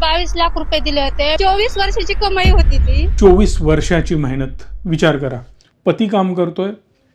22 लाख रुपये दिले होते। 24 वर्षाची कमाई होती ती। 24 वर्षाची मेहनत विचार करा। पती काम करतोय,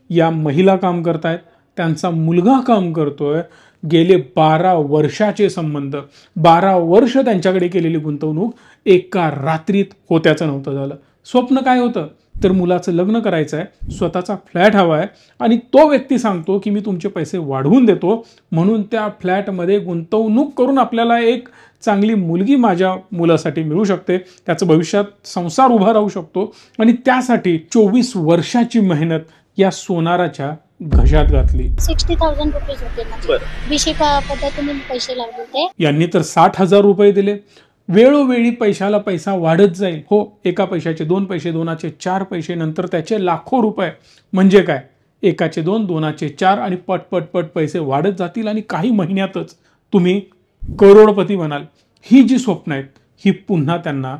या महिला काम करतायत, त्यांचा मुलगा काम करतोय, गेले 12 वर्षाचे संबंध, 12 वर्ष त्यांच्याकडे केलेली गुंतवणूक एका रात्रीत होत्याचं नव्हतं झालं। स्वप्न काय होतं तर मुलाचं लग्न करायचं आहे, स्वतःचा फ्लॅट हवा आहे आणि तो व्यक्ती सांगतो की मी तुमचे पैसे वाढवून देतो म्हणून त्या फ्लॅटमध्ये गुंतवणूक करून आपल्याला एक चांगली मुलगी माझ्या मुलासाठी मिळू शकते, त्याचं भविष्यात संसार उभा राहू शकतो आणि त्यासाठी 24 वर्षाची मेहनत या सोनाराच्या घशात घातली। 60,000 रुपये होते। विषय पद्धतीने पैसे लागले होते। यांनी तर 60,000 रुपये दिले। वेळोवेळी पैशाला पैसा वाढत जाईल। हो, एका पैशाचे 2 पैसे, दोनाचे 4 पैसे, नंतर त्याचे लाखो रुपये। म्हणजे काय, एकाचे 2, दोनाचे 4 आणि पट पट पट पैसे वाढत जातील आणि काही महिन्यातच तुम्ही करोडपती बनाल। ही जी स्वप्न आहेत ही पुन्हा त्यांना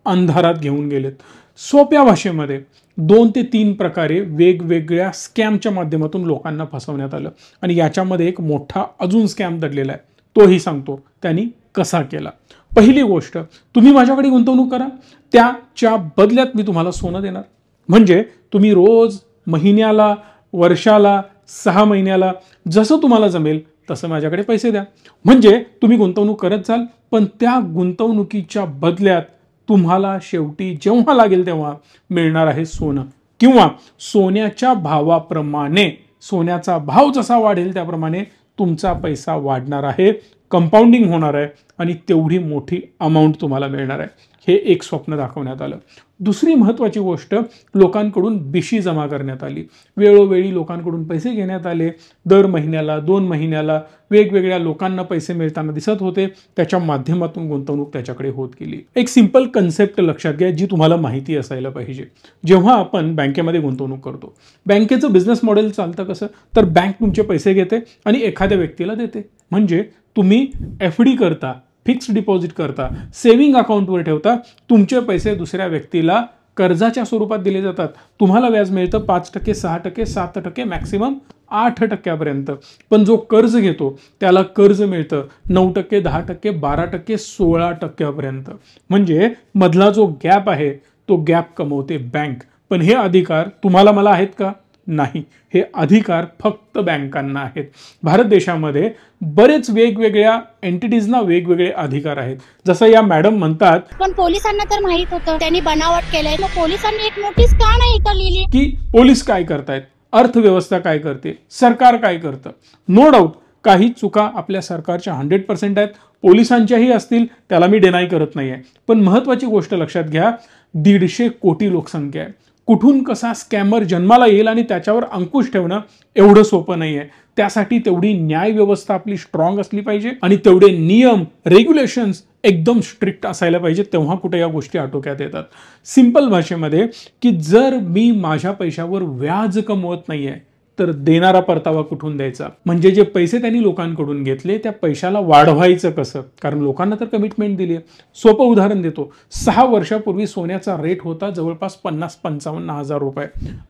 अंधारात घेऊन गेलेत। सोप्या भाषेमध्ये 2 ते 3 प्रकारे वेगवेगळ्या स्कॅमच्या माध्यमातून लोकांना फसवण्यात आलं आणि याच्यामध्ये एक मोठा अजून स्कॅम दडलेला आहे, तोही सांगतो त्यांनी कसा केला। पहिली गोष्ट, तुम्ही माझ्याकडे गुंतवणूक करा, त्याच्या बदल्यात मी तुम्हाला सोनं देणार। म्हणजे तुम्ही रोज, महिन्याला, वर्षाला, 6 महिन्याला जसं तुम्हाला जमेल तसं माझ्याकडे पैसे द्या। म्हणजे तुम्ही गुंतवणूक करत जाल, पण त्या गुंतवणुकीच्या बदल्यात तुम्हाला शेवटी जेव्हा लागेल तेव्हा मिळणार आहे सोनं, किंवा सोन्याच्या भावाप्रमाणे, सोन्याचा भाव जसा वाढेल त्याप्रमाणे तुमचा पैसा वाढणार आहे, कंपाऊंडिंग होणार आहे आणि तेवढी मोठी अमाऊंट तुम्हाला मिळणार आहे। हे एक स्वप्न दाखवण्यात आलं। दुसरी महत्त्वाची गोष्ट, लोकांकडून बिशी जमा करण्यात आली। वेळोवेळी लोकांकडून पैसे घेण्यात आले, दर महिन्याला, 2 महिन्याला वेगवेगळ्या लोकांना पैसे मिळताना दिसत होते, त्याच्या माध्यमातून गुंतवणूक त्याच्याकडे होत गेली। एक सिंपल कन्सेप्ट लक्षात घ्या जी तुम्हाला माहिती असायला पाहिजे। जेव्हा आपण बँकेमध्ये गुंतवणूक करतो, बँकेचं बिझनेस मॉडेल चालतं कसं तर बँक तुमचे पैसे घेते आणि एखाद्या व्यक्तीला देते। म्हणजे तुम्ही FD करता, फिक्स्ड डिपॉझिट करता, सेव्हिंग अकाउंटवर ठेवता, तुमचे पैसे दुसऱ्या व्यक्तीला कर्जाच्या स्वरूपात दिले जातात। तुम्हाला व्याज मिळतं 5%, 6%, 7%, मॅक्सिमम 8%पर्यंत। पण जो कर्ज घेतो त्याला कर्ज मिळतं 9%, 10%, 12%, 16%पर्यंत। म्हणजे मधला जो गॅप आहे तो गॅप कमवते बँक। पण हे अधिकार तुम्हाला मला आहेत का? नाही, हे अधिकार फक्त बँकांना आहेत। भारत देशामध्ये बरेच वेगवेगळ्या एंटिटीजना वेगवेगळे अधिकार आहेत। जसं या मॅडम म्हणतात, पण पोलिसांना तर माहित होतं त्यांनी बनावट केलंय, मग पोलिसांनी एक नोटीस का नाही इथं लिहिली की पोलीस काय करतायत, अर्थव्यवस्था काय करते, सरकार काय करतं। नो डाऊट काही चुका आपल्या सरकारच्या 100% आहेत, पोलिसांच्याही असतील, त्याला मी डिनाय करत नाहीये। पण महत्त्वाची गोष्ट लक्षात घ्या, 150 कोटी लोकसंख्या आहे। कुठून कसा स्कॅमर जन्माला येईल आणि त्याच्यावर अंकुश ठेवणं एवढं सोपं नाहीये। त्यासाठी तेवढी न्याय व्यवस्था आपली स्ट्रॉंग असली पाहिजे आणि तेवढे नियम, रेग्युलेशन्स एकदम स्ट्रिक्ट असायला पाहिजे, तेव्हा कुठे या गोष्टी आटोक्यात येतात। सिंपल भाषेमध्ये की जर मी माझ्या पैशावर व्याज कमवत नाहीये तर देणारा परतावा कुठून द्यायचा। म्हणजे जे पैसे त्यांनी लोकांकडून घेतले त्या पैशाला वाढवायचं कसं, कारण लोकांना तर कमिटमेंट दिली। सोपं उदाहरण देतो, 6 वर्षापूर्वी सोन्याचा रेट होता जवळपास 50-55 हजार रुपये।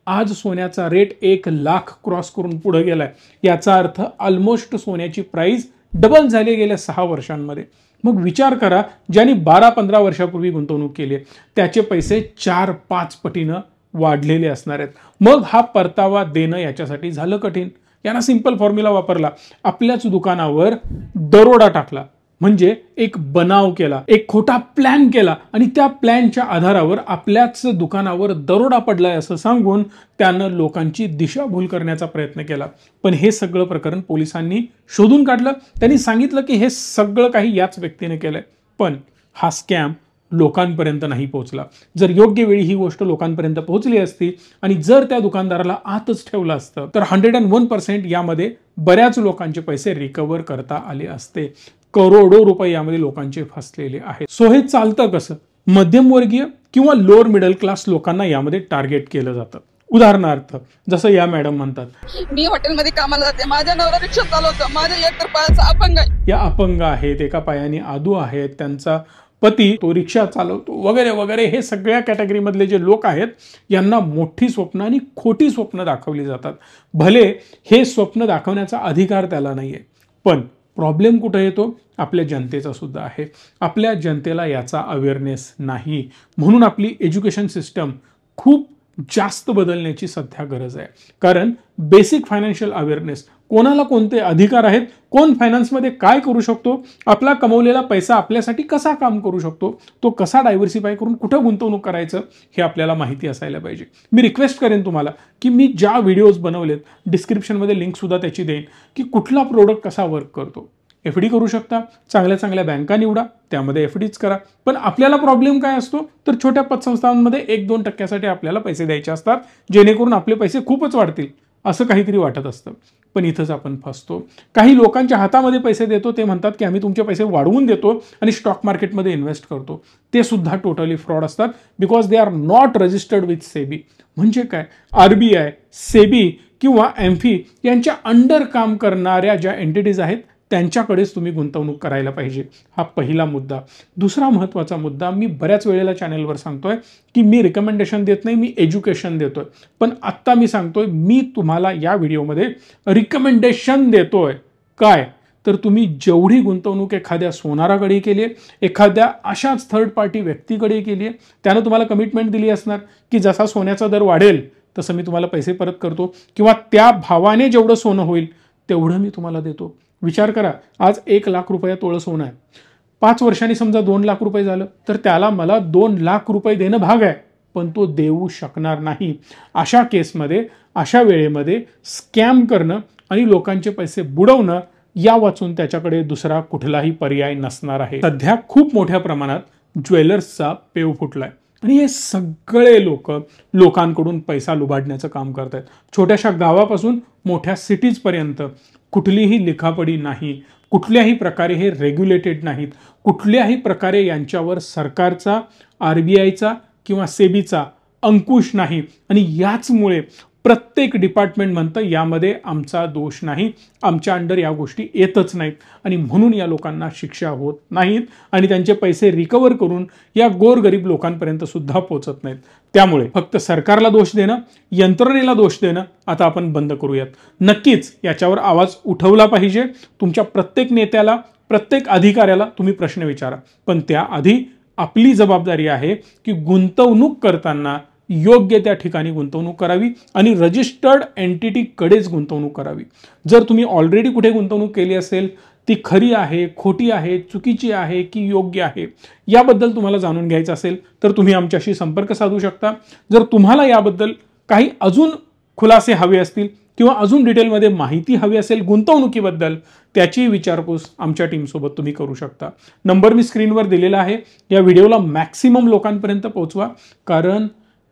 आज सोन्याचा रेट 1 लाख क्रॉस करून पुढे गेलाय। याचा अर्थ ऑलमोस्ट सोन्याची प्राइस डबल झाली गेल्या 6 वर्षांमध्ये। मग विचार करा, ज्यांनी 12-15 वर्षापूर्वी गुंतवणूक केली त्याचे पैसे 4-5 पटीनं वाढलेले असणार आहेत। मग हा परतावा देणं याच्यासाठी झालं कठीण। यांना सिंपल फॉर्म्युला वापरला, आपल्याच दुकानावर दरोडा टाकला, म्हणजे एक बनाव केला, एक खोटा प्लॅन केला आणि त्या प्लॅनच्या आधारावर आपल्याच दुकानावर दरोडा पडलाय असं सांगून त्यानं लोकांची दिशाभूल करण्याचा प्रयत्न केला। पण हे सगळं प्रकरण पोलिसांनी शोधून काढलं। त्यांनी सांगितलं की हे सगळं काही याच व्यक्तीने केलंय, पण हा स्कॅम लोकांपर्यंत नाही पोहोचला। जर योग्य वेळी ही गोष्ट लोकांपर्यंत पोहोचली असती आणि जर त्या दुकानदाराला आतच ठेवलं असतं तर 101% यामध्ये बऱ्याच लोकांचे पैसे रिकव्हर करता आले असते। करोडो रुपये यामध्ये लोकांचे फसलेले आहेत। सो हे चालतं कसं, मध्यमवर्गीय किंवा लोअर मिडल क्लास लोकांना यामध्ये टार्गेट केलं जातं। उदाहरणार्थ जसं या मॅडम म्हणतात, मी हॉटेलमध्ये कामाला जाते, माझ्या नवरा रिक्षा चालवतो, माझ्या एकतर पायाचा अपंग आहे। या अपंग आहेत, एका पायाने आदू आहेत, त्यांचा पती तो रिक्षा चालवतो वगैरे वगैरे। हे सगळ्या कॅटेगरीमधले जे लोक आहेत यांना मोठी स्वप्न आणि खोटी स्वप्न दाखवली जातात। भले हे स्वप्न दाखवण्याचा अधिकार त्याला नाहीये, पण प्रॉब्लेम कुठे येतो? आपल्या जनतेचा सुद्धा आहे. आपल्या जनतेला याचा अवेअरनेस नाही, म्हणून आपली एज्युकेशन सिस्टम खूप जास्त बदलण्याची सध्या गरज आहे. कारण बेसिक फायनान्शियल अवेअरनेस, कोणाला कोणते अधिकार आहेत, कोण फायनान्समध्ये काय करू शकतो, आपला कमवलेला पैसा आपल्यासाठी कसा काम करू शकतो, तो कसा डायव्हर्सिफाय करून कुठं गुंतवणूक करायचं हे आपल्याला माहिती असायला पाहिजे. मी रिक्वेस्ट करेन तुम्हाला की मी ज्या व्हिडिओज बनवलेत डिस्क्रिप्शनमध्ये लिंकसुद्धा त्याची देईन की कुठला प्रोडक्ट कसा वर्क करतो. FD करू शकता, चांगल्या चांगल्या बँका निवडा, त्यामध्ये FDच करा. पण आपल्याला प्रॉब्लेम काय असतो तर छोट्या पतसंस्थांमध्ये 1-2% आपल्याला पैसे द्यायचे असतात, जेणेकरून आपले पैसे खूपच वाढतील असं काहीतरी वाटत असतं. पण इथंच आपण फसतो. काही लोकांच्या हातामध्ये पैसे देतो, ते म्हणतात की आम्ही तुमचे पैसे वाढवून देतो आणि स्टॉक मार्केटमध्ये इन्व्हेस्ट करतो. ते सुद्धा टोटली फ्रॉड असतात, because they are not registered with SEBI. म्हणजे काय, RBI, सेबी किंवा एम्फी यांच्या अंडर काम करणाऱ्या ज्या एंटिटीज आहेत त्यांच्याकडेच तुम्ही गुंतवणूक करायला पाहिजे. हा पहिला मुद्दा. दुसरा महत्त्वाचा मुद्दा, मी बऱ्याच वेळेला चॅनलवर सांगतोय की मी रिकमेंडेशन देत नाही, मी एज्युकेशन देतोय. पण आत्ता मी सांगतोय, मी तुम्हाला या व्हिडिओमध्ये रिकमेंडेशन देतोय. काय तर तुम्ही जेवढी गुंतवणूक एखाद्या सोनाराकडे केली आहे, एखाद्या अशाच थर्ड पार्टी व्यक्तीकडे केली आहे, त्यानं तुम्हाला कमिटमेंट दिली असणार की जसा सोन्याचा दर वाढेल तसं मी तुम्हाला पैसे परत करतो, किंवा त्या भावाने जेवढं सोनं होईल तेवढं मी तुम्हाला देतो. विचार करा, आज 1 लाख रुपये तोळं सोनं आहे. 5 वर्षांनी समजा 2 लाख रुपये झालं तर त्याला मला 2 लाख रुपये देणं भाग आहे, पण तो देऊ शकणार नाही. अशा केसमध्ये, अशा वेळेमध्ये स्कॅम करणं आणि लोकांचे पैसे बुडवणं या वाचून त्याच्याकडे दुसरा कुठलाही पर्याय नसणार आहे. सध्या खूप मोठ्या प्रमाणात ज्वेलर्सचा पेव फुटलाय आणि हे सगळे लोकांकडून पैसा लुबाडण्याचं काम करत आहेत. छोट्याशा गावापासून मोठ्या सिटीजपर्यंत कुठलीही लिखापडी नाही, कुठल्याही प्रकारे हे रेग्युलेटेड नाहीत, कुठल्याही प्रकारे यांच्यावर सरकारचा, RBIचा किंवा सेबीचा अंकुश नाही. आणि याचमुळे प्रत्येक डिपार्टमेंट म्हणतं यामध्ये आमचा दोष नाही, आमच्या अंडर या गोष्टी येतच नाहीत, आणि म्हणून या लोकांना शिक्षा होत नाहीत आणि त्यांचे पैसे रिकवर करून या गोरगरीब लोकांपर्यंत सुद्धा पोहोचत नाहीत. त्यामुळे फक्त सरकारला दोष देणं, यंत्रणेला दोष देणं आता आपण बंद करूयात. नक्कीच याच्यावर आवाज उठवला पाहिजे. तुमच्या प्रत्येक नेत्याला, प्रत्येक अधिकाऱ्याला तुम्ही प्रश्न विचारा, पण त्याआधी आपली जबाबदारी आहे की गुंतवणूक करताना योग्य त्या ठिकाणी गुंतवणूक करावी आणि रजिस्टर्ड एंटिटीकडेच गुंतवणूक करावी. जर तुम्ही ऑलरेडी कुठे गुंतवणूक केली असेल, ती खरी आहे, खोटी आहे, चुकीची आहे की योग्य आहे, याबद्दल तुम्हाला जाणून घ्यायचं असेल तर तुम्ही आमच्याशी संपर्क साधू शकता. जर तुम्हाला याबद्दल काही अजून खुलासे हवे असतील किंवा अजून डिटेलमध्ये माहिती हवी असेल गुंतवणुकीबद्दल, त्याची विचारपूस आमच्या टीमसोबत तुम्ही करू शकता. नंबर मी स्क्रीनवर दिलेला आहे. या व्हिडिओला मॅक्सिमम लोकांपर्यंत पोहोचवा, कारण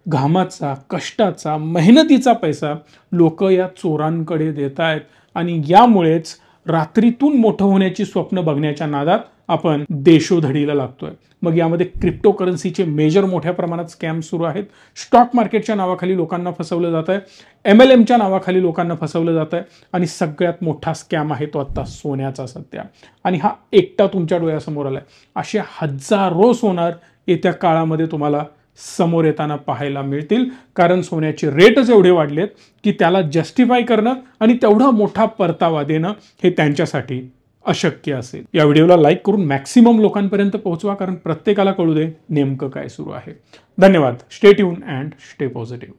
घामाचा, कष्टाचा, मेहनतीचा पैसा लोक या चोरांकडे देत आहेत आणि यामुळेच रात्रीतून मोठं होण्याची स्वप्न बघण्याच्या नादात आपण देशोधडीला लागतोय. मग यामध्ये क्रिप्टोकरन्सीचे मेजर मोठ्या प्रमाणात स्कॅम सुरू आहेत. स्टॉक मार्केटच्या नावाखाली लोकांना फसवलं जात आहे, MLMच्या नावाखाली लोकांना फसवलं जात आहे, आणि सगळ्यात मोठा स्कॅम आहे तो आता सोन्याचा सध्या. आणि हा एकटा तुमच्या डोळ्यासमोर आलाय. असे हजारो सोनार येत्या काळामध्ये तुम्हाला समोर येताना पाहायला मिळतील, कारण सोन्याचे रेटच एवढे वाढलेत की त्याला जस्टिफाय करणं आणि तेवढा मोठा परतावा देणं हे त्यांच्यासाठी अशक्य असेल. या व्हिडिओला लाईक करून मॅक्सिमम लोकांपर्यंत पोहोचवा, कारण प्रत्येकाला कळू दे नेमकं काय सुरू आहे. धन्यवाद. Stay tune and stay positive.